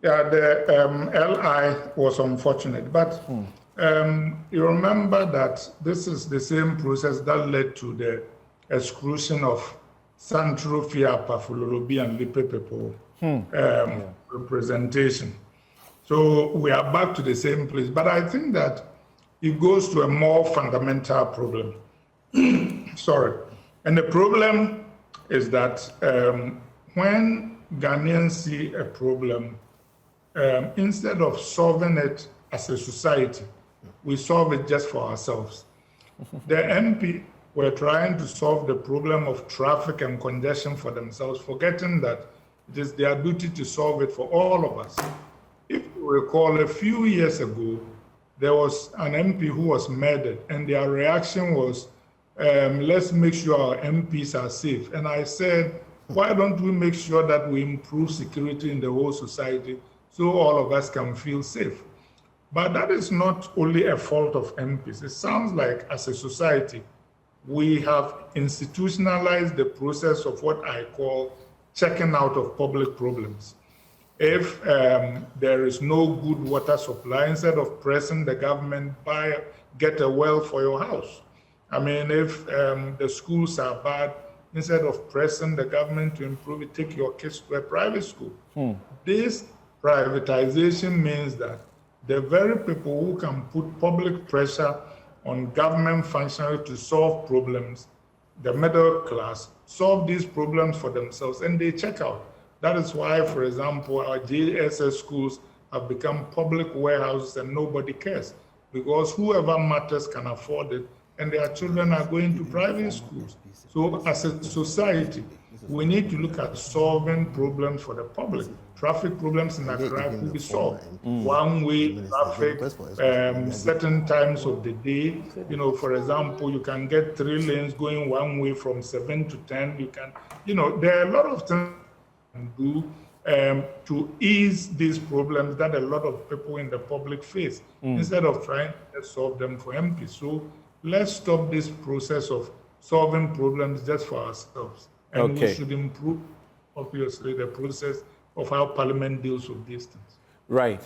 Yeah, the LI was unfortunate, but you remember that this is the same process that led to the exclusion of Santro Fiapa, Fulorobi, and Lipe people representation. So we are back to the same place, but I think that it goes to a more fundamental problem. Sorry. And the problem is that when Ghanaians see a problem, instead of solving it as a society, we solve it just for ourselves. The MP were trying to solve the problem of traffic and congestion for themselves, forgetting that it is their duty to solve it for all of us. If you recall, a few years ago, there was an MP who was murdered, and their reaction was, let's make sure our MPs are safe. And I said, why don't we make sure that we improve security in the whole society so all of us can feel safe? But that is not only a fault of MPs. It sounds like as a society, we have institutionalized the process of what I call checking out of public problems. If there is no good water supply, instead of pressing the government, get a well for your house. I mean, if the schools are bad, instead of pressing the government to improve it, take your kids to a private school. This privatization means that the very people who can put public pressure on government functionaries to solve problems, the middle class, solve these problems for themselves, and they check out. That is why, for example, our JSS schools have become public warehouses and nobody cares, because whoever matters can afford it, and their children are going to private schools. So as a society, we need to look at solving problems for the public. Traffic problems in Accra could be solved. One-way traffic, certain times of the day. You know, for example, you can get 3 lanes going one way from 7 to 10. You can, there are a lot of things do to ease these problems that a lot of people in the public face, instead of trying to solve them for MPs. So let's stop this process of solving problems just for ourselves. And we should improve, obviously, the process of how Parliament deals with these things. Right.